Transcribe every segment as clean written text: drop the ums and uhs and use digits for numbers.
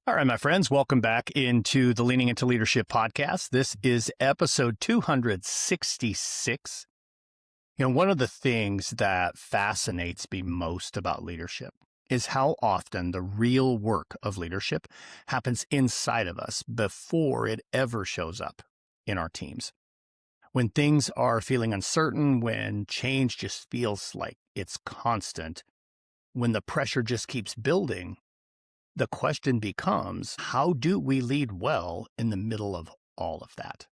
All right, my friends, welcome back into the Leaning into Leadership podcast. This is episode 266. One of the things that fascinates me most about leadership is how often the real work of leadership happens inside of us before it ever shows up in our teams. When things are feeling uncertain, when change just feels like it's constant, when the pressure just keeps building, the question becomes, how do we lead well in the middle of all of that?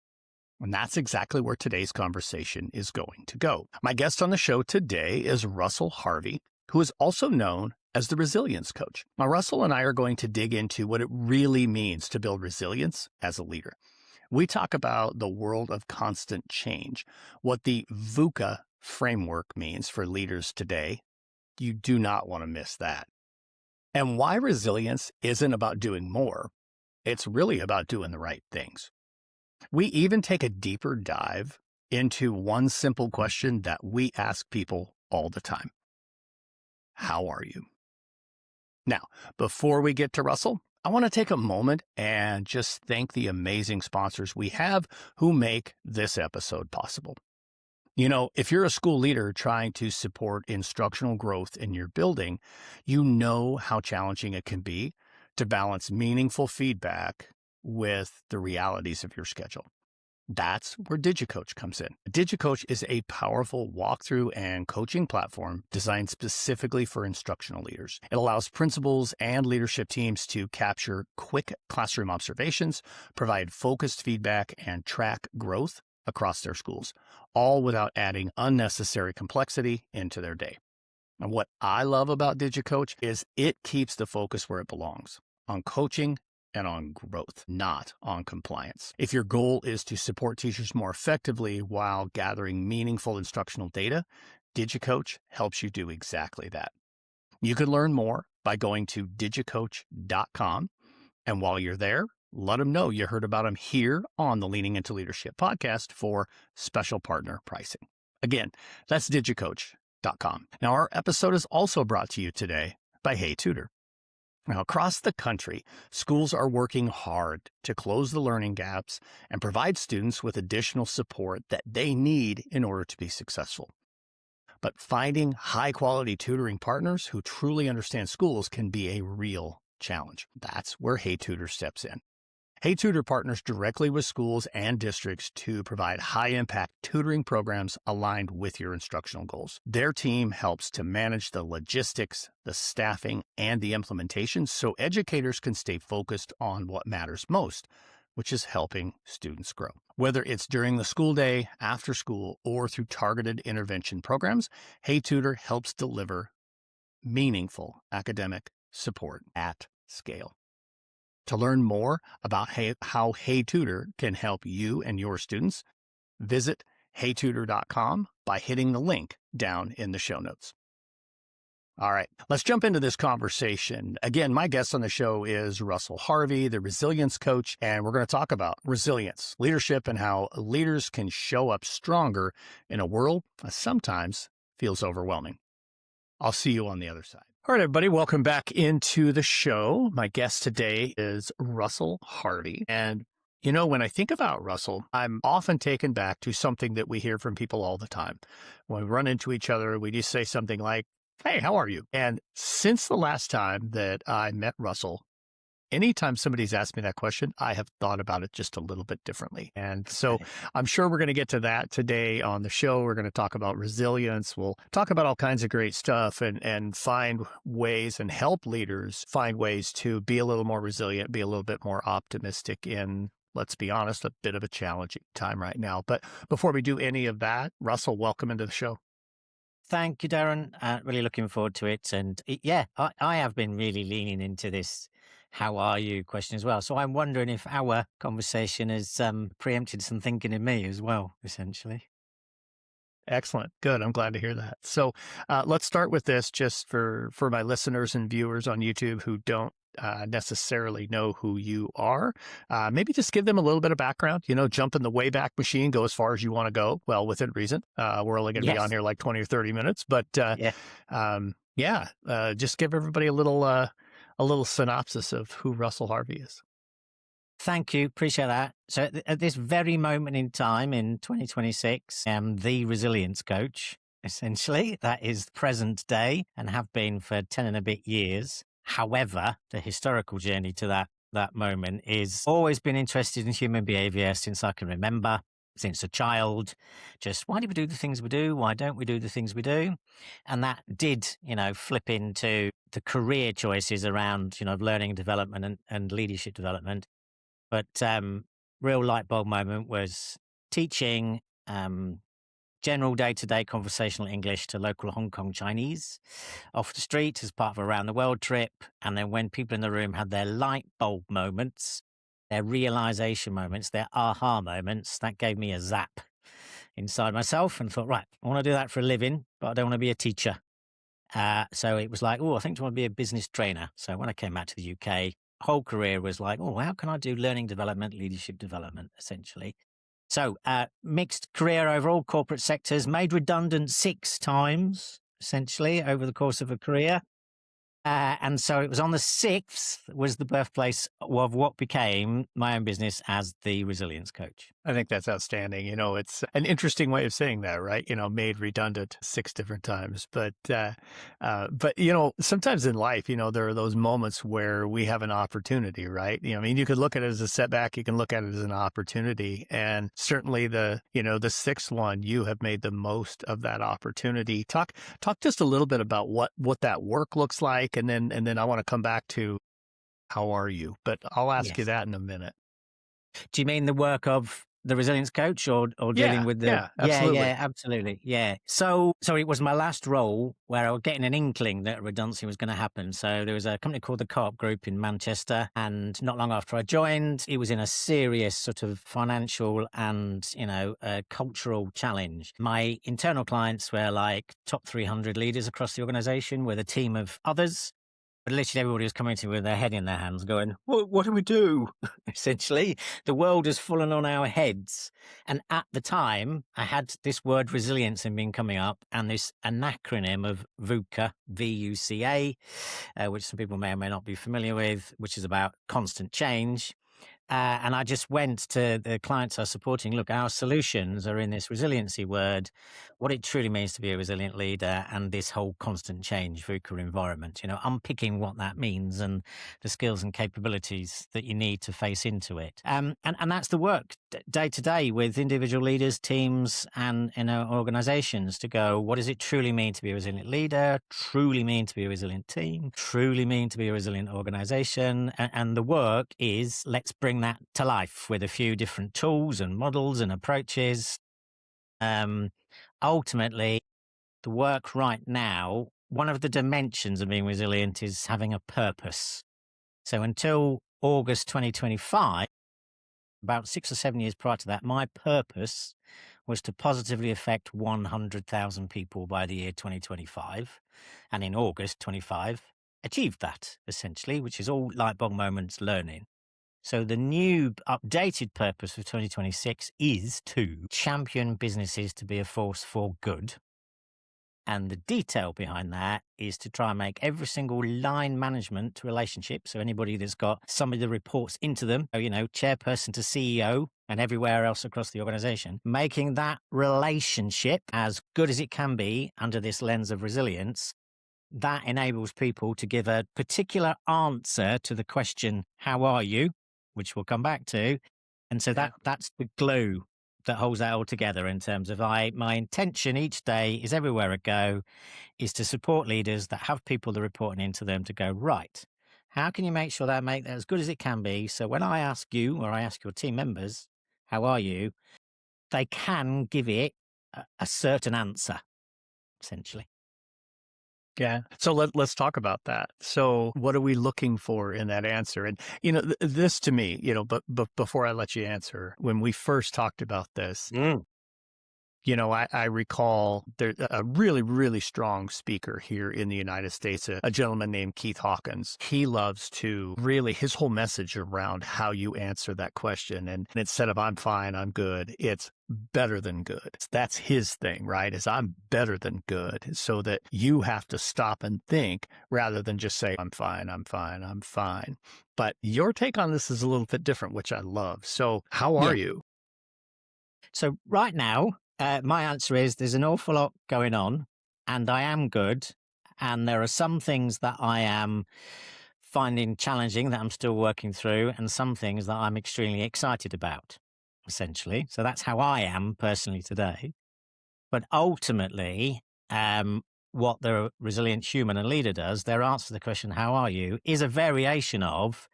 And that's exactly where today's conversation is going to go. My guest on the show today is Russell Harvey, who is also known as the resilience coach. Now, Russell and I are going to dig into what it really means to build resilience as a leader. We talk about the world of constant change, what the VUCA framework means for leaders today. You do not want to miss that. And why resilience isn't about doing more, it's really about doing the right things. We even take a deeper dive into one simple question that we ask people all the time. How are you? Now, before we get to Russell, I want to take a moment and just thank the amazing sponsors we have who make this episode possible. If you're a school leader trying to support instructional growth in your building, you know how challenging it can be to balance meaningful feedback with the realities of your schedule. That's where DigiCoach comes in. DigiCoach is a powerful walkthrough and coaching platform designed specifically for instructional leaders. It allows principals and leadership teams to capture quick classroom observations, provide focused feedback, and track growth across their schools, all without adding unnecessary complexity into their day. And what I love about DigiCoach is it keeps the focus where it belongs, on coaching and on growth, not on compliance. If your goal is to support teachers more effectively while gathering meaningful instructional data, DigiCoach helps you do exactly that. You can learn more by going to digicoach.com. And while you're there, let them know you heard about them here on the Leaning into Leadership podcast for special partner pricing. Again, that's digicoach.com. Now, our episode is also brought to you today by Hey Tutor. Now, across the country, schools are working hard to close the learning gaps and provide students with additional support that they need in order to be successful. But finding high-quality tutoring partners who truly understand schools can be a real challenge. That's where Hey Tutor steps in. Hey Tutor partners directly with schools and districts to provide high-impact tutoring programs aligned with your instructional goals. Their team helps to manage the logistics, the staffing, and the implementation so educators can stay focused on what matters most, which is helping students grow. Whether it's during the school day, after school, or through targeted intervention programs, Hey Tutor helps deliver meaningful academic support at scale. To learn more about how Hey Tutor can help you and your students, visit heytutor.com by hitting the link down in the show notes. All right, let's jump into this conversation. Again, my guest on the show is Russell Harvey, the resilience coach, and we're going to talk about resilience, leadership, and how leaders can show up stronger in a world that sometimes feels overwhelming. I'll see you on the other side. All right, everybody, welcome back into the show. My guest today is Russell Harvey. And, when I think about Russell, I'm often taken back to something that we hear from people all the time. When we run into each other, we just say something like, hey, how are you? And since the last time that I met Russell, anytime somebody's asked me that question, I have thought about it just a little bit differently. And so I'm sure we're going to get to that today on the show. We're going to talk about resilience. We'll talk about all kinds of great stuff and find ways and help leaders find ways to be a little more resilient, be a little bit more optimistic in, let's be honest, a bit of a challenging time right now. But before we do any of that, Russell, welcome into the show. Thank you, Darrin. Really looking forward to it. And I have been really leaning into this how are you question as well. So I'm wondering if our conversation has preempted some thinking in me as well, essentially. Excellent. Good. I'm glad to hear that. So let's start with this just for my listeners and viewers on YouTube who don't necessarily know who you are. Maybe just give them a little bit of background, jump in the Wayback Machine, go as far as you want to go. Well, within reason. We're only going to be on here like 20 or 30 minutes, but just give everybody a a little synopsis of who Russell Harvey is. Thank you. Appreciate that. So at this very moment in time in 2026, I am the resilience coach, essentially. That is present day and have been for 10 and a bit years. However, the historical journey to that moment is always been interested in human behavior since I can remember, since a child. Just why do we do the things we do? Why don't we do the things we do? And that did, flip into the career choices around, learning and development and leadership development. But real light bulb moment was teaching general day-to-day conversational English to local Hong Kong Chinese off the street as part of a round the world trip. And then when people in the room had their light bulb moments, their realization moments, their aha moments, that gave me a zap inside myself and thought, right, I want to do that for a living, but I don't want to be a teacher. So it was like, oh, I think I want to be a business trainer. So when I came back to the UK, whole career was like, oh, how can I do learning development, leadership development, essentially? So mixed career overall, corporate sectors, made redundant 6 times, essentially, over the course of a career. And so it was on the 6th was the birthplace of what became my own business as the resilience coach. I think that's outstanding. It's an interesting way of saying that, right? Made redundant 6 different times. But sometimes in life, there are those moments where we have an opportunity, right? You could look at it as a setback. You can look at it as an opportunity. And certainly the 6th one, you have made the most of that opportunity. Talk just a little bit about what that work looks like. And then I want to come back to how are you? But I'll ask you Yes. that in a minute. Do you mean the work of the resilience coach or dealing Yeah, with the... yeah, absolutely. Yeah, absolutely. Yeah. So it was my last role where I was getting an inkling that redundancy was going to happen. So there was a company called the Co-op Group in Manchester. And not long after I joined, it was in a serious sort of financial and, cultural challenge. My internal clients were like top 300 leaders across the organization with a team of others. But literally everybody was coming to me with their head in their hands going, what do we do? Essentially, the world has fallen on our heads. And at the time, I had this word resilience and been coming up and this an acronym of VUCA, VUCA, which some people may or may not be familiar with, which is about constant change. And I just went to the clients I was supporting. Look, our solutions are in this resiliency word, what it truly means to be a resilient leader, and this whole constant change VUCA environment. Unpicking what that means and the skills and capabilities that you need to face into it. And that's the work day to day with individual leaders, teams, and organizations to go, what does it truly mean to be a resilient leader? Truly mean to be a resilient team? Truly mean to be a resilient organization? And the work is let's bring that to life with a few different tools and models and approaches. Ultimately, the work right now, one of the dimensions of being resilient is having a purpose. So until August 2025, about 6 or 7 years prior to that, my purpose was to positively affect 100,000 people by the year 2025. And in August 25, achieved that, essentially, which is all light bulb moments learning. So the new updated purpose for 2026 is to champion businesses to be a force for good. And the detail behind that is to try and make every single line management relationship, so anybody that's got somebody that reports into them, chairperson to CEO and everywhere else across the organization, making that relationship as good as it can be under this lens of resilience. That enables people to give a particular answer to the question, how are you? Which we'll come back to. And so that's the glue that holds that all together in terms of my intention each day is everywhere I go is to support leaders that have people that are reporting into them to go, right, how can you make sure that make that as good as it can be? So when I ask you or I ask your team members, how are you? They can give it a certain answer, essentially. Yeah. So let's talk about that. So what are we looking for in that answer? And, this to me, but before I let you answer, when we first talked about this, I recall there's a really, really strong speaker here in the United States, a gentleman named Keith Hawkins. He loves to really, his whole message around how you answer that question. And instead of I'm fine, I'm good, it's better than good. That's his thing, right? Is I'm better than good. So that you have to stop and think rather than just say, I'm fine, I'm fine, I'm fine. But your take on this is a little bit different, which I love. So how Yeah. are you? So right now, my answer is there's an awful lot going on, and I am good. And there are some things that I am finding challenging that I'm still working through, and some things that I'm extremely excited about, essentially. So that's how I am personally today. But ultimately, what the resilient human and leader does, their answer to the question, how are you, is a variation of,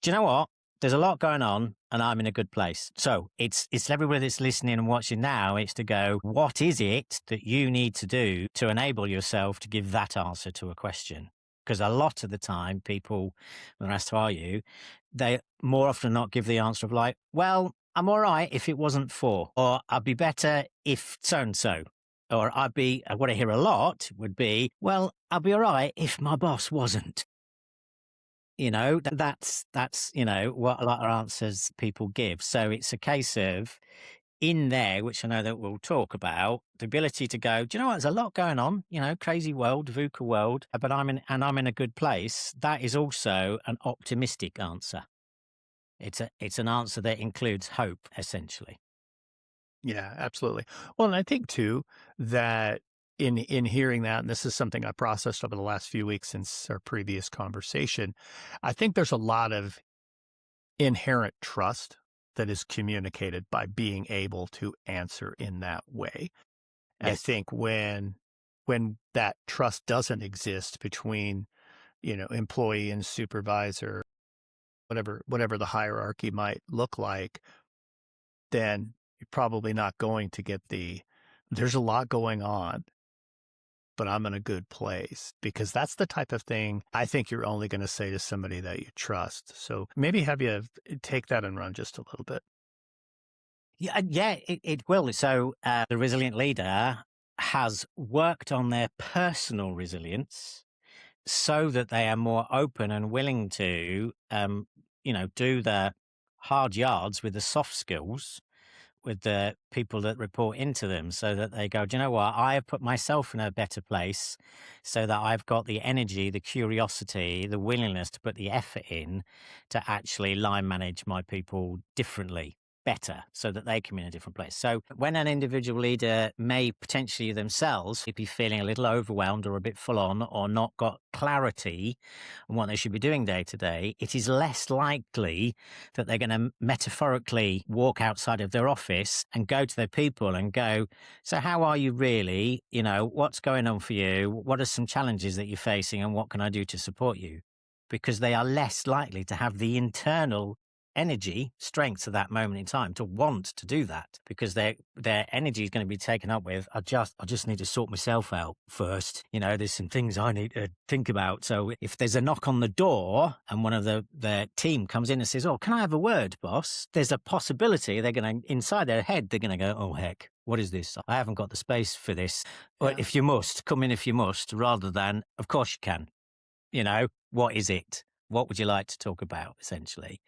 do you know what? There's a lot going on and I'm in a good place. So it's everybody that's listening and watching now, it's to go, what is it that you need to do to enable yourself to give that answer to a question? Because a lot of the time people, when they're asked, how are you, they more often not give the answer of like, well, I'm all right if it wasn't for, or I'd be better if so-and-so. Or what I hear a lot would be, well, I'll be all right if my boss wasn't. That's what a lot of answers people give. So it's a case of in there, which I know that we'll talk about, the ability to go, do you know what? There's a lot going on, crazy world, VUCA world, but I'm in a good place. That is also an optimistic answer. It's an answer that includes hope, essentially. Yeah, absolutely. Well, and I think too that in hearing that, and this is something I processed over the last few weeks since our previous conversation, I think there's a lot of inherent trust that is communicated by being able to answer in that way. I Yes. think when that trust doesn't exist between, employee and supervisor, whatever the hierarchy might look like, then you're probably not going to get there's a lot going on, but I'm in a good place, because that's the type of thing I think you're only going to say to somebody that you trust. So maybe have you take that and run just a little bit. Yeah, it will. So the resilient leader has worked on their personal resilience so that they are more open and willing to, do the hard yards with the soft skills with the people that report into them, so that they go, do you know what? I have put myself in a better place so that I've got the energy, the curiosity, the willingness to put the effort in to actually line manage my people differently, better, so that they come in a different place. So when an individual leader may potentially themselves be feeling a little overwhelmed or a bit full on or not got clarity on what they should be doing day to day, it is less likely that they're going to metaphorically walk outside of their office and go to their people and go, so how are you really? What's going on for you? What are some challenges that you're facing and what can I do to support you? Because they are less likely to have the internal energy, strength at that moment in time to want to do that, because their energy is going to be taken up with, I just need to sort myself out first. There's some things I need to think about. So if there's a knock on the door and one of the team comes in and says, oh, can I have a word, boss? There's a possibility they're going to, inside their head, they're going to go, oh, heck, what is this? I haven't got the space for this. Or if you must, come in if you must, rather than, of course you can. What is it? What would you like to talk about, essentially?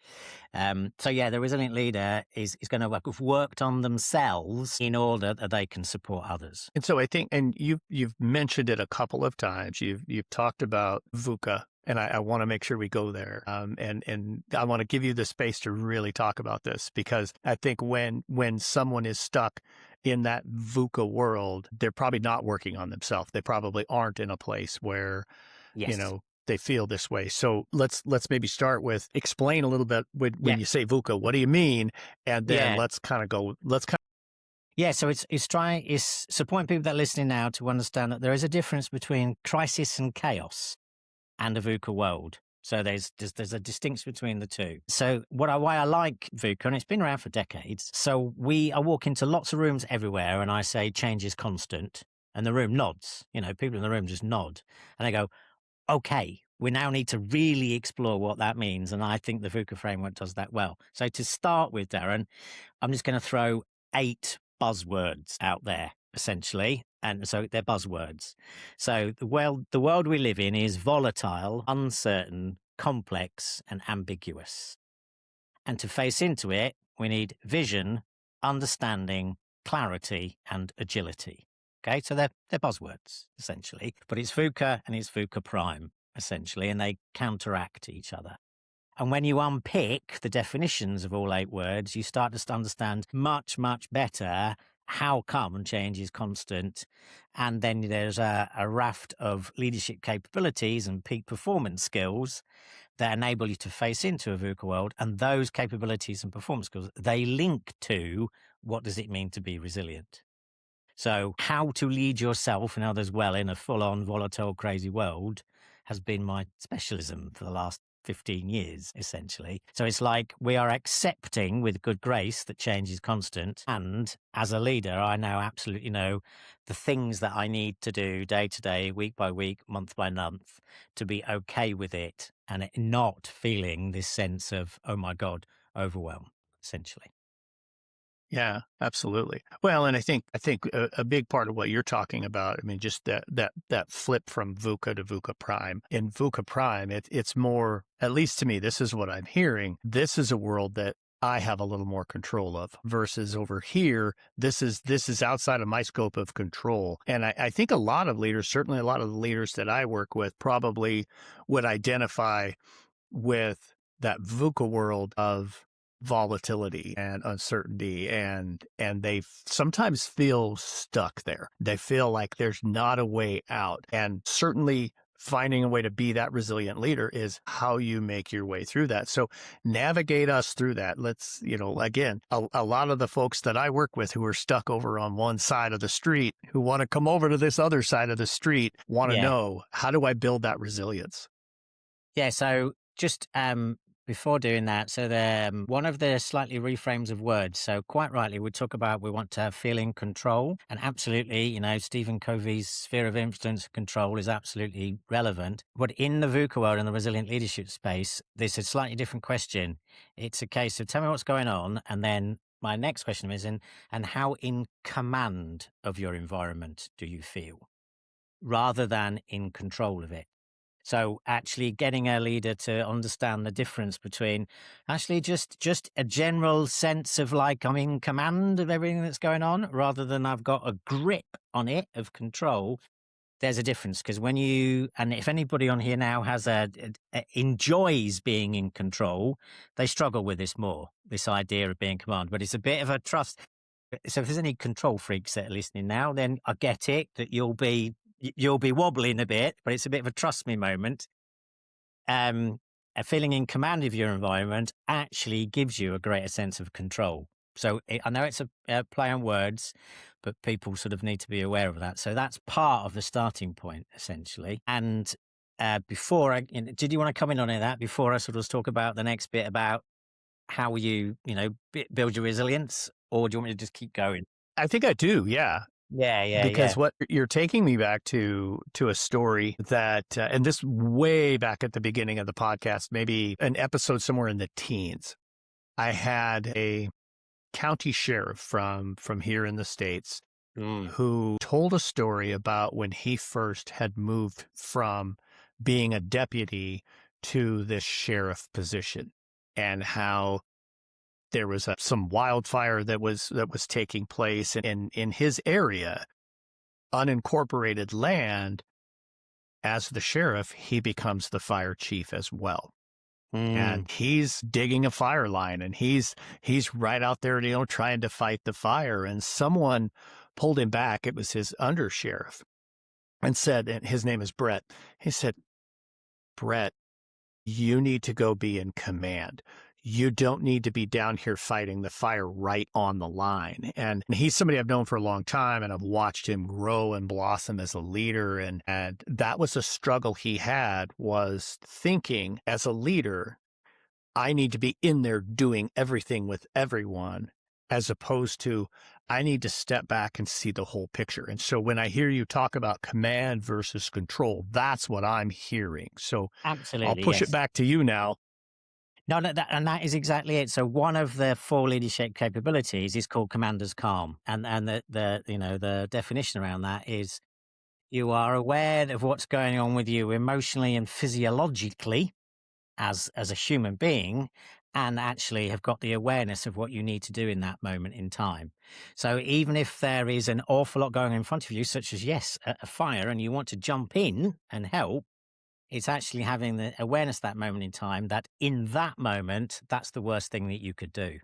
So yeah, the resilient leader is going to have worked on themselves in order that they can support others. And so I think, and you've mentioned it a couple of times. You've talked about VUCA, and I want to make sure we go there. And I want to give you the space to really talk about this, because I think when someone is stuck in that VUCA world, they're probably not working on themselves. They probably aren't in a place where, Yes. they feel this way. So let's maybe start with explain a little bit when Yeah. you say VUCA, what do you mean? And then Yeah. let's kind of Yeah. So it's supporting people that are listening now to understand that there is a difference between crisis and chaos and a VUCA world. So there's a distinction between the two. So why I like VUCA, and it's been around for decades. So I walk into lots of rooms everywhere and I say change is constant, and the room nods. People in the room just nod and they go, okay, we now need to really explore what that means. And I think the VUCA framework does that well. So to start with, Darren, I'm just going to throw 8 buzzwords out there, essentially. And so they're buzzwords. So the world we live in is volatile, uncertain, complex, and ambiguous. And to face into it, we need vision, understanding, clarity, and agility. Okay, so they're buzzwords, essentially. But it's VUCA and it's VUCA prime, essentially, and they counteract each other. And when you unpick the definitions of all 8 words, you start to understand much, much better how come change is constant. And then there's a raft of leadership capabilities and peak performance skills that enable you to face into a VUCA world. And those capabilities and performance skills, they link to what does it mean to be resilient? So how to lead yourself and others well in a full-on volatile, crazy world has been my specialism for the last 15 years, essentially. So it's like we are accepting with good grace that change is constant. And as a leader, I now absolutely know the things that I need to do day to day, week by week, month by month, to be okay with it and not feeling this sense of, oh my God, overwhelm, essentially. Yeah, absolutely. Well, and I think a big part of what you're talking about, I mean, just that flip from VUCA to VUCA prime. In VUCA prime, it's more, at least to me, this is what I'm hearing. This is a world that I have a little more control of versus over here, this is outside of my scope of control. And I think a lot of leaders, certainly a lot of the leaders that I work with, probably would identify with that VUCA world of volatility and uncertainty, and they sometimes feel stuck there. They feel like there's not a way out. And certainly finding a way to be that resilient leader is how you make your way through that. So navigate us through that. Let's, again, a lot of the folks that I work with who are stuck over on one side of the street, who want to come over to this other side of the street, want to know, how do I build that resilience? Yeah, so just before doing that, so one of the slightly reframes of words. So quite rightly, we talk about we want to feel in control, and absolutely, Stephen Covey's sphere of influence and control is absolutely relevant. But in the VUCA world and the resilient leadership space, there's a slightly different question. It's a case of tell me what's going on, and then my next question is, and how in command of your environment do you feel, rather than in control of it? So actually getting a leader to understand the difference between actually just a general sense of like I'm in command of everything that's going on, rather than I've got a grip on it of control. There's a difference, because and if anybody on here now has enjoys being in control, they struggle with this more, this idea of being in command. But it's a bit of a trust. So if there's any control freaks that are listening now, then I get it that you'll be wobbling a bit, but it's a bit of a trust me moment. A feeling in command of your environment actually gives you a greater sense of control. So I know it's a play on words, but people sort of need to be aware of that. So that's part of the starting point, essentially. And before did you want to come in on that before I sort of talk about the next bit about how you build your resilience, or do you want me to just keep going? I think I do. Yeah. Yeah. Because what you're taking me back to a story that, and this way back at the beginning of the podcast, maybe an episode somewhere in the teens, I had a county sheriff from here in the States who told a story about when he first had moved from being a deputy to this sheriff position, and how there was some wildfire that was taking place in his area, unincorporated land. As the sheriff, he becomes the fire chief as well. And he's digging a fire line, and he's right out there, trying to fight the fire. And someone pulled him back. It was his undersheriff, and said, and his name is Brett. He said, "Brett, you need to go be in command. You don't need to be down here fighting the fire right on the line." And he's somebody I've known for a long time, and I've watched him grow and blossom as a leader. And that was a struggle he had, was thinking as a leader, I need to be in there doing everything with everyone, as opposed to I need to step back and see the whole picture. And so when I hear you talk about command versus control, that's what I'm hearing. So Absolutely, I'll push it back to you now. No, no, and that is exactly it. So one of the four leadership capabilities is called commander's calm, and the definition around that is you are aware of what's going on with you emotionally and physiologically as a human being, and actually have got the awareness of what you need to do in that moment in time. So even if there is an awful lot going on in front of you, such as, yes, a fire, and you want to jump in and help, it's actually having the awareness that moment in time, that in that moment, that's the worst thing that you could do,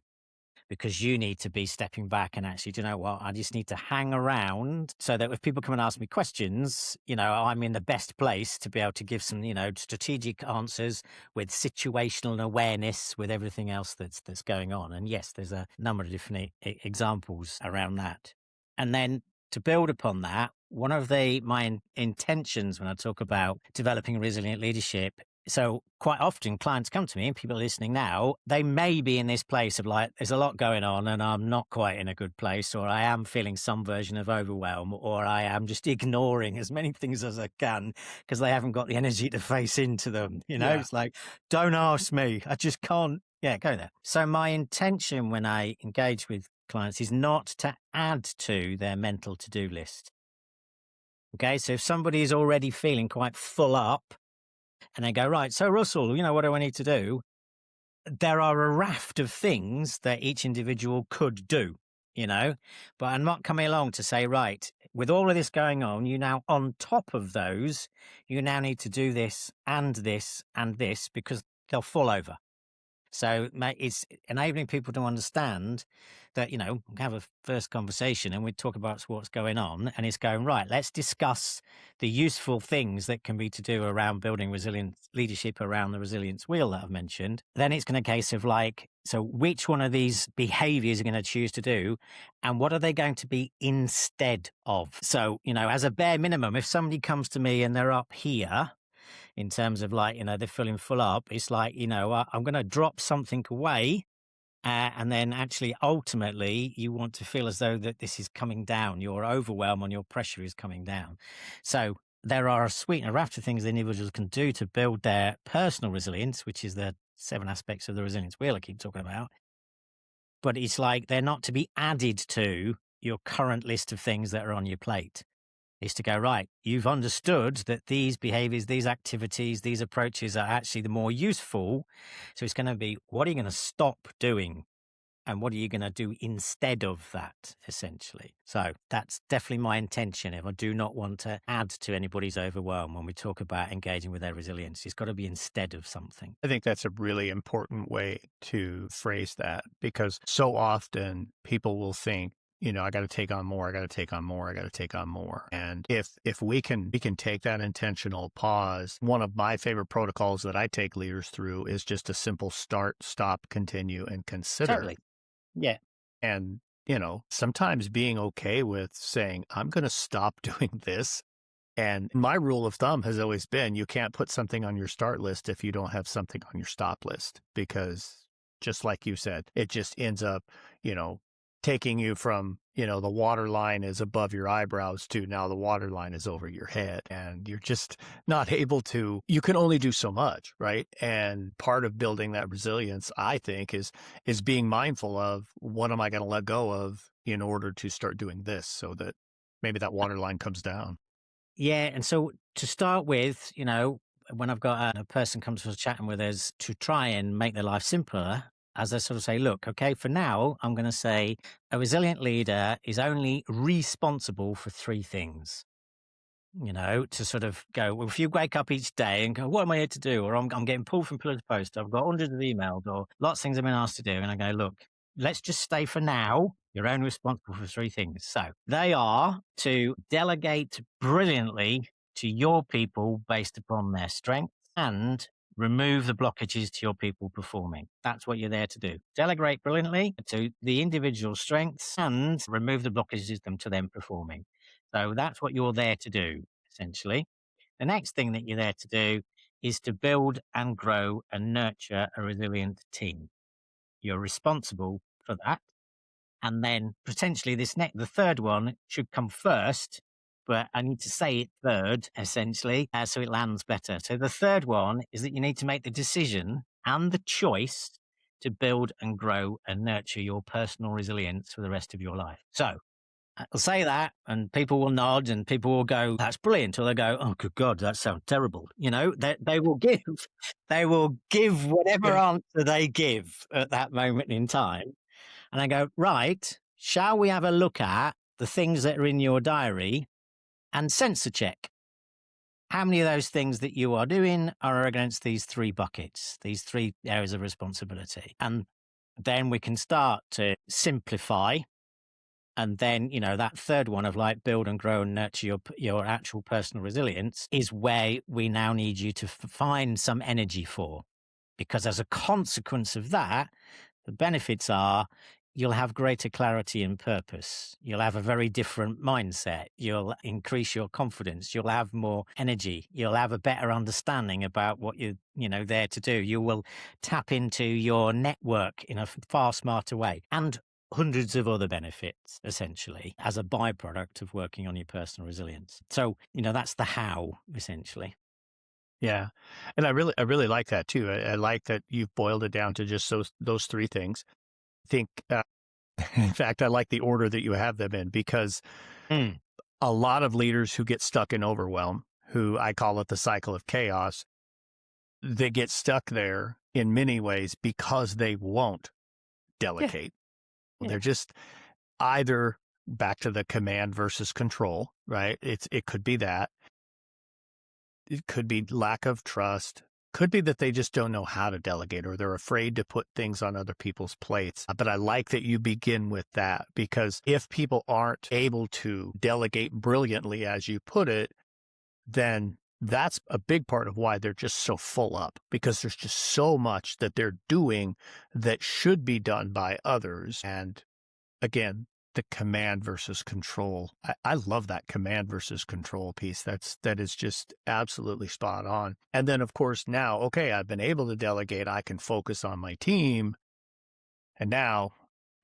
because you need to be stepping back and actually, do you know what? I just need to hang around so that if people come and ask me questions, I'm in the best place to be able to give some, strategic answers with situational awareness, with everything else that's going on. And yes, there's a number of different examples around that. And then to build upon that, one of my intentions when I talk about developing resilient leadership, so quite often clients come to me, and people listening now, they may be in this place of like, there's a lot going on and I'm not quite in a good place, or I am feeling some version of overwhelm, or I am just ignoring as many things as I can because they haven't got the energy to face into them. Yeah. It's like, don't ask me. I just can't. Yeah, go there. So my intention when I engage with clients is not to add to their mental to-do list. Okay. So if somebody is already feeling quite full up, and they go, right, so Russell, what do I need to do? There are a raft of things that each individual could do, but I'm not coming along to say, right, with all of this going on, you now, on top of those, you now need to do this and this and this, because they'll fall over. So it's enabling people to understand that, have a first conversation and we talk about what's going on, and it's going, right, let's discuss the useful things that can be to do around building resilient leadership around the resilience wheel that I've mentioned. Then it's going to case of like, so which one of these behaviors are going to choose to do, and what are they going to be instead of? So, as a bare minimum, if somebody comes to me and they're up here, in terms of like, they're feeling full up, it's like, I'm going to drop something away. And then actually, ultimately, you want to feel as though that this is coming down. Your overwhelm and your pressure is coming down. So there are a raft of things that individuals can do to build their personal resilience, which is the 7 aspects of the resilience wheel I keep talking about. But it's like they're not to be added to your current list of things that are on your plate. Is to go, right, you've understood that these behaviors, these activities, these approaches are actually the more useful. So it's going to be, what are you going to stop doing? And what are you going to do instead of that, essentially? So that's definitely my intention. If I do not want to add to anybody's overwhelm when we talk about engaging with their resilience, it's got to be instead of something. I think that's a really important way to phrase that, because so often people will think, I got to take on more. I got to take on more. I got to take on more. And if we can take that intentional pause, one of my favorite protocols that I take leaders through is just a simple start, stop, continue, and consider. Totally. Yeah. And, sometimes being okay with saying, I'm going to stop doing this. And my rule of thumb has always been, you can't put something on your start list if you don't have something on your stop list, because just like you said, it just ends up, taking you from, the water line is above your eyebrows to now the water line is over your head, and you're just not able to, you can only do so much, right? And part of building that resilience, I think, is being mindful of, what am I going to let go of in order to start doing this, so that maybe that water line comes down. Yeah. And so to start with, when I've got a person comes to us chatting with us to try and make their life simpler, as I sort of say, look, okay, for now, I'm going to say a resilient leader is only responsible for 3 things. To sort of go, well, if you wake up each day and go, what am I here to do? Or I'm getting pulled from pillar to post. I've got hundreds of emails or lots of things I've been asked to do. And I go, look, let's just stay for now. You're only responsible for 3 things. So they are to delegate brilliantly to your people based upon their strengths, and remove the blockages to your people performing. That's what you're there to do. Delegate brilliantly to the individual strengths and remove the blockages to them performing. So that's what you're there to do, essentially. The next thing that you're there to do is to build and grow and nurture a resilient team. You're responsible for that. And then potentially the third one should come first, but I need to say it third, essentially, so it lands better. So the third one is that you need to make the decision and the choice to build and grow and nurture your personal resilience for the rest of your life. So I'll say that and people will nod and people will go, that's brilliant. Or they'll go, oh, good God, that sounds terrible. They they will give whatever Yeah. answer they give at that moment in time. And I go, right, shall we have a look at the things that are in your diary and sensor check? How many of those things that you are doing are against these three buckets, these three areas of responsibility? And then we can start to simplify. And then, that third one of like build and grow and nurture your actual personal resilience is where we now need you to find some energy for. Because as a consequence of that, the benefits are you'll have greater clarity and purpose. You'll have a very different mindset. You'll increase your confidence. You'll have more energy. You'll have a better understanding about what you're, there to do. You will tap into your network in a far smarter way. And hundreds of other benefits, essentially, as a byproduct of working on your personal resilience. So, that's the how, essentially. Yeah. And I really like that too. I like that you've boiled it down to just those three things. I think, in fact, I like the order that you have them in because Mm. a lot of leaders who get stuck in overwhelm, who I call it the cycle of chaos, they get stuck there in many ways because they won't Yeah. delegate. Yeah. They're just either back to the command versus control, right? It could be that. It could be lack of trust. Could be that they just don't know how to delegate or they're afraid to put things on other people's plates. But I like that you begin with that because if people aren't able to delegate brilliantly, as you put it, then that's a big part of why they're just so full up because there's just so much that they're doing that should be done by others. And again, the command versus control. I love that command versus control piece. That is just absolutely spot on. And then of course now, okay, I've been able to delegate. I can focus on my team. And now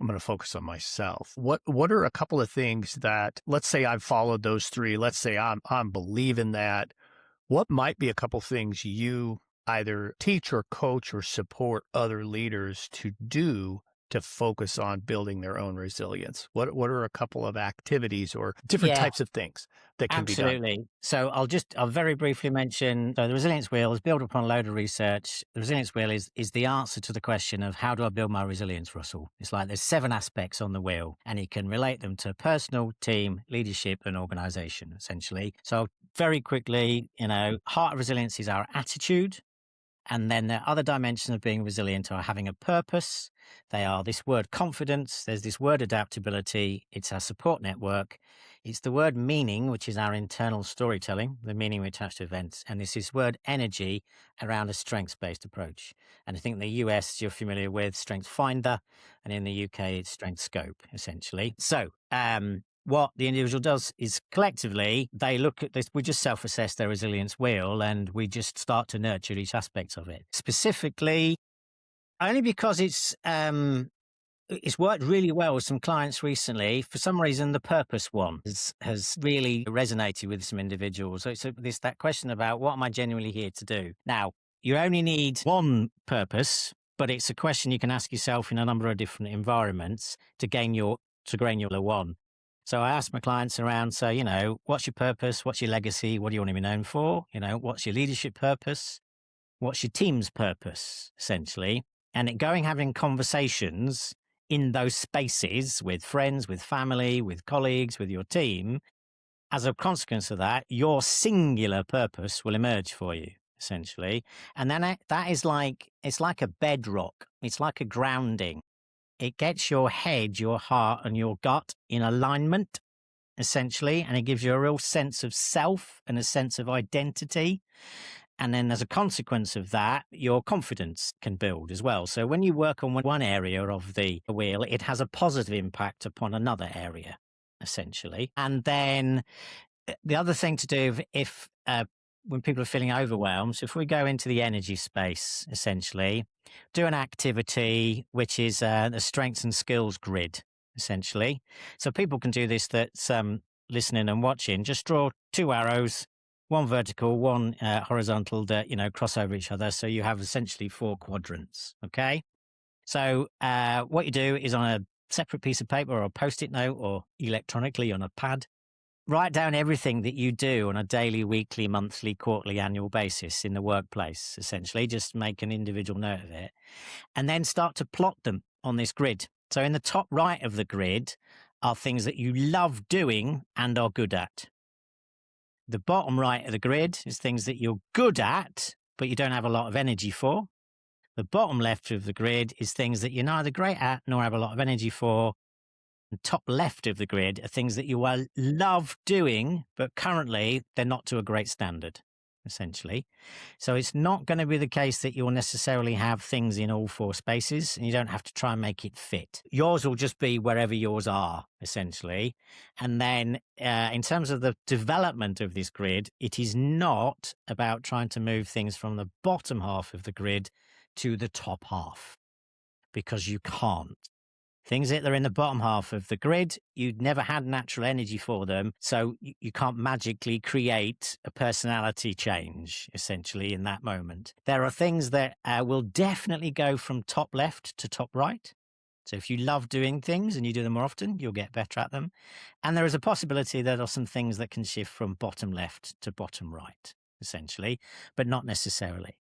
I'm going to focus on myself. What are a couple of things that, let's say I've followed those three. Let's say I'm believing that. What might be a couple things you either teach or coach or support other leaders to do to focus on building their own resilience? What are a couple of activities or different Yeah. types of things that can be done? Absolutely. So I'll very briefly mention, so the resilience wheel is built upon a load of research. The resilience wheel is the answer to the question of how do I build my resilience, Russell? It's like there's 7 aspects on the wheel and you can relate them to personal, team, leadership and organization, essentially. So very quickly, heart of resilience is our attitude. And then the other dimensions of being resilient are having a purpose. They are this word confidence. There's this word adaptability. It's our support network. It's the word meaning, which is our internal storytelling, the meaning we attach to events. And this word energy around a strengths-based approach. And I think in the US, you're familiar with Strength Finder. And in the UK, it's Strength Scope, essentially. So, what the individual does is collectively they look at this, we just self-assess their resilience wheel and we just start to nurture each aspect of it. Specifically, only because it's worked really well with some clients recently. For some reason, the purpose one has really resonated with some individuals. So it's that question about what am I genuinely here to do? Now, you only need one purpose, but it's a question you can ask yourself in a number of different environments to gain your one. So I ask my clients around, so, what's your purpose? What's your legacy? What do you want to be known for? What's your leadership purpose? What's your team's purpose, essentially? And having conversations in those spaces with friends, with family, with colleagues, with your team. As a consequence of that, your singular purpose will emerge for you, essentially. And then that is it's like a bedrock. It's like a grounding. It gets your head, your heart, and your gut in alignment, essentially, and it gives you a real sense of self and a sense of identity. And then as a consequence of that, your confidence can build as well. So when you work on one area of the wheel, it has a positive impact upon another area, essentially. And then the other thing to do if when people are feeling overwhelmed, so if we go into the energy space, essentially, do an activity which is the strengths and skills grid, essentially. So people can do this that's listening and watching. Just draw 2 arrows one vertical, one horizontal that, cross over each other. So you have essentially 4 quadrants. Okay. So what you do is on a separate piece of paper or a Post-it note or electronically on a pad, write down everything that you do on a daily, weekly, monthly, quarterly, annual basis in the workplace, essentially. Just make an individual note of it and then start to plot them on this grid. So in the top right of the grid are things that you love doing and are good at. The bottom right of the grid is things that you're good at, but you don't have a lot of energy for. The bottom left of the grid is things that you're neither great at nor have a lot of energy for. The top left of the grid are things that you love doing, but currently they're not to a great standard, essentially. So it's not going to be the case that you'll necessarily have things in all 4 spaces, and you don't have to try and make it fit. Yours will just be wherever yours are, essentially. And then in terms of the development of this grid, it is not about trying to move things from the bottom half of the grid to the top half, because you can't. Things that are in the bottom half of the grid, you'd never had natural energy for them. So you can't magically create a personality change, essentially, in that moment. There are things that will definitely go from top left to top right. So if you love doing things and you do them more often, you'll get better at them. And there is a possibility there are some things that can shift from bottom left to bottom right, essentially, but not necessarily.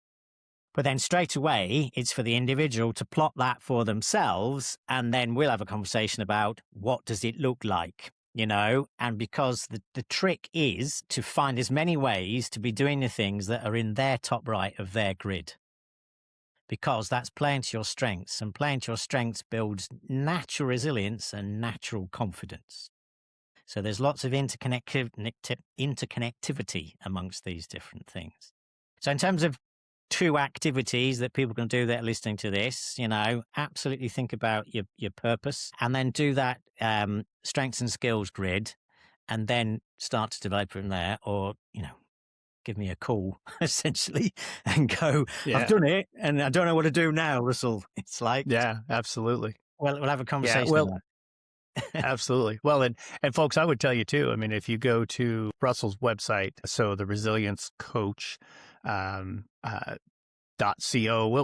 But then straight away, it's for the individual to plot that for themselves. And then we'll have a conversation about what does it look like, and because the trick is to find as many ways to be doing the things that are in their top right of their grid, because that's playing to your strengths, and playing to your strengths builds natural resilience and natural confidence. So there's lots of interconnectivity amongst these different things. So in terms of 2 activities that people can do that are listening to this, absolutely think about your purpose, and then do that strengths and skills grid, and then start to develop from there. Or, give me a call, essentially, and go, I've done it and I don't know what to do now, Russell. It's like, Yeah, absolutely. Well, we'll have a Yeah, conversation well, about absolutely. Well, and folks, I would tell you too. I mean, if you go to Russell's website, so the Resilience Coach, .co.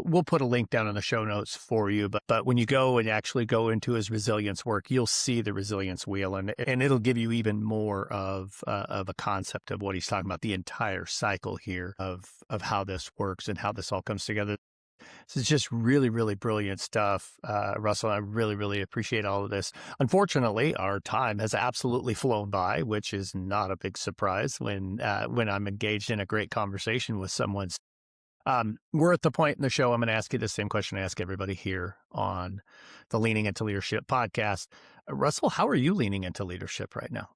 We'll put a link down in the show notes for you. But when you go and actually go into his resilience work, you'll see the resilience wheel, and it'll give you even more of a concept of what he's talking about, the entire cycle here of how this works and how this all comes together. This is just really, really brilliant stuff, Russell. I really, really appreciate all of this. Unfortunately, our time has absolutely flown by, which is not a big surprise when I'm engaged in a great conversation with someone. We're at the point in the show, I'm going to ask you the same question I ask everybody here on the Leaning Into Leadership podcast. Russell, how are you leaning into leadership right now?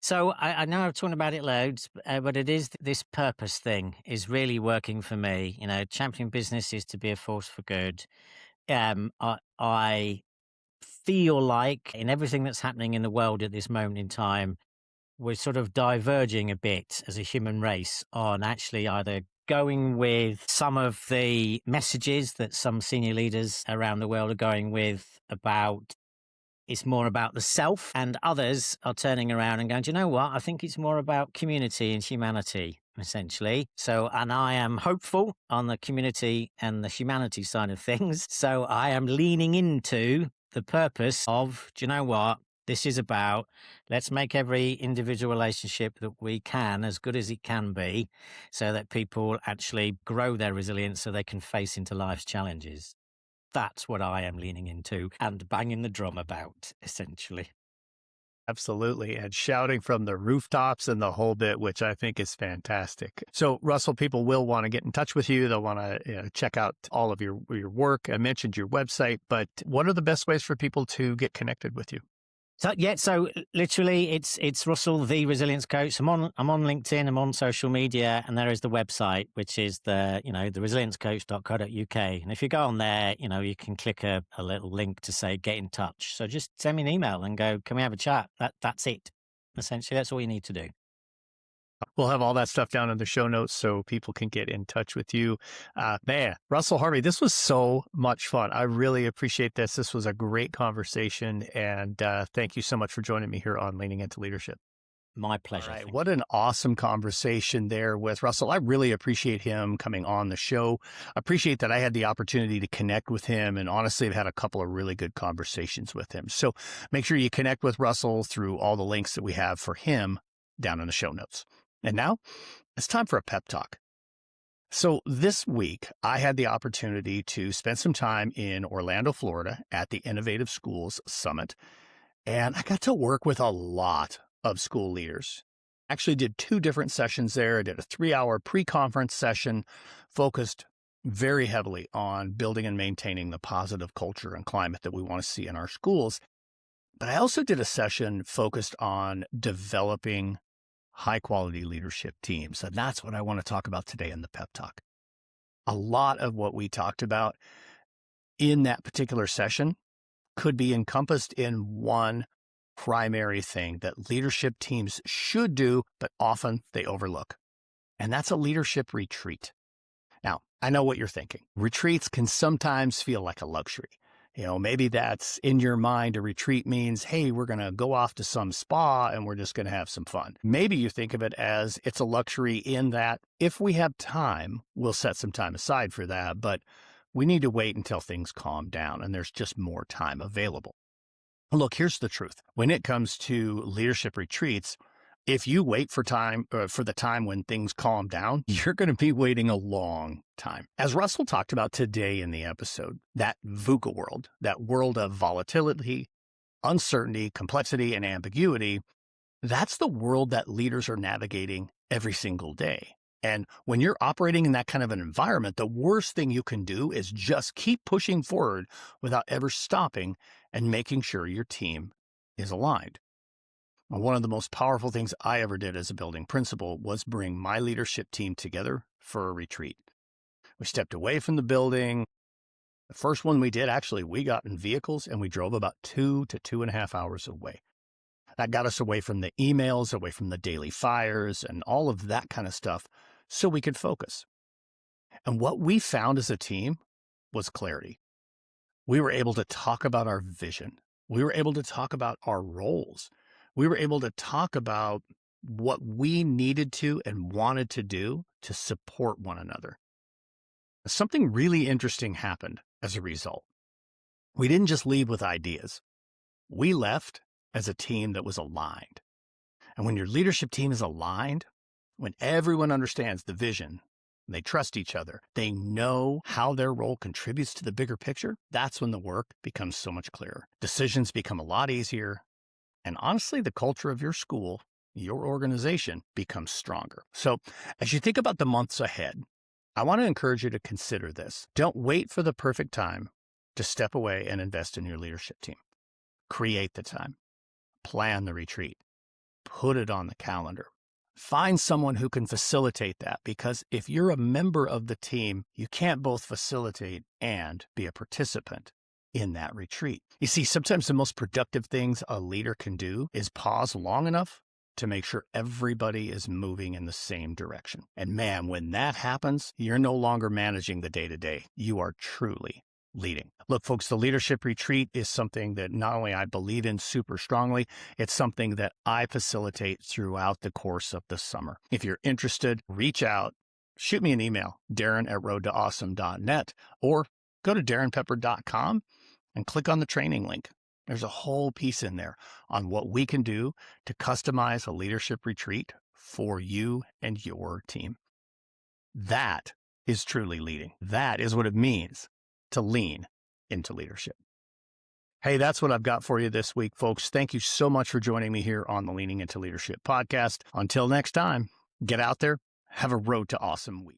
So I know I've talked about it loads, but it is this purpose thing is really working for me. Champion business is to be a force for good. I feel like in everything that's happening in the world at this moment in time, we're sort of diverging a bit as a human race on actually either going with some of the messages that some senior leaders around the world are going with about it's more about the self, and others are turning around and going, do you know what? I think it's more about community and humanity, essentially. So, and I am hopeful on the community and the humanity side of things. So I am leaning into the purpose of, do you know what? This is about, let's make every individual relationship that we can as good as it can be, so that people actually grow their resilience so they can face into life's challenges. That's what I am leaning into and banging the drum about, essentially. Absolutely. And shouting from the rooftops and the whole bit, which I think is fantastic. So, Russell, people will want to get in touch with you. They'll want to check out all of your work. I mentioned your website, but what are the best ways for people to get connected with you? So literally it's Russell, the Resilience Coach. I'm on LinkedIn, I'm on social media, and there is the website, which is the theresiliencecoach.co.uk. And if you go on there, you can click a little link to say get in touch. So just send me an email and go, can we have a chat? That's it. Essentially, that's all you need to do. We'll have all that stuff down in the show notes so people can get in touch with you. Man, Russell Harvey, this was so much fun. I really appreciate this. This was a great conversation. And thank you so much for joining me here on Leaning Into Leadership. My All pleasure. right. Thank What you. an awesome conversation there with Russell. I really appreciate him coming on the show. I appreciate that I had the opportunity to connect with him. And honestly, I've had a couple of really good conversations with him. So make sure you connect with Russell through all the links that we have for him down in the show notes. And now it's time for a pep talk. So this week, I had the opportunity to spend some time in Orlando, Florida at the Innovative Schools Summit. And I got to work with a lot of school leaders. Actually did 2 different sessions there. I did a 3-hour pre-conference session focused very heavily on building and maintaining the positive culture and climate that we want to see in our schools. But I also did a session focused on developing high-quality leadership teams. And that's what I want to talk about today in the pep talk. A lot of what we talked about in that particular session could be encompassed in one primary thing that leadership teams should do, but often they overlook. And that's a leadership retreat. Now, I know what you're thinking. Retreats can sometimes feel like a luxury. Maybe that's in your mind. A retreat means, hey, we're going to go off to some spa and we're just going to have some fun. Maybe you think of it as it's a luxury in that if we have time, we'll set some time aside for that. But we need to wait until things calm down and there's just more time available. Look, here's the truth. When it comes to leadership retreats, if you wait for the time when things calm down, you're going to be waiting a long time. As Russell talked about today in the episode, that VUCA world, that world of volatility, uncertainty, complexity, and ambiguity, that's the world that leaders are navigating every single day. And when you're operating in that kind of an environment, the worst thing you can do is just keep pushing forward without ever stopping and making sure your team is aligned. One of the most powerful things I ever did as a building principal was bring my leadership team together for a retreat. We stepped away from the building. The first one we did, actually, we got in vehicles and we drove about 2 to 2.5 hours away. That got us away from the emails, away from the daily fires and all of that kind of stuff so we could focus. And what we found as a team was clarity. We were able to talk about our vision. We were able to talk about our roles. We were able to talk about what we needed to and wanted to do to support one another. Something really interesting happened as a result. We didn't just leave with ideas. We left as a team that was aligned. And when your leadership team is aligned, when everyone understands the vision, they trust each other, they know how their role contributes to the bigger picture, that's when the work becomes so much clearer. Decisions become a lot easier. And honestly, the culture of your school, your organization, becomes stronger. So as you think about the months ahead, I want to encourage you to consider this. Don't wait for the perfect time to step away and invest in your leadership team. Create the time. Plan the retreat. Put it on the calendar. Find someone who can facilitate that, because if you're a member of the team, you can't both facilitate and be a participant in that retreat. You see, sometimes the most productive things a leader can do is pause long enough to make sure everybody is moving in the same direction. And man, when that happens, you're no longer managing the day-to-day. You are truly leading. Look, folks, the leadership retreat is something that not only I believe in super strongly, it's something that I facilitate throughout the course of the summer. If you're interested, reach out, shoot me an email, darrin@roadtoawesome.net, or go to darrinpepper.com and click on the training link. There's a whole piece in there on what we can do to customize a leadership retreat for you and your team. That is truly leading. That is what it means to lean into leadership. Hey, that's what I've got for you this week, folks. Thank you so much for joining me here on the Leaning Into Leadership podcast. Until next time, get out there, have a road to awesome week.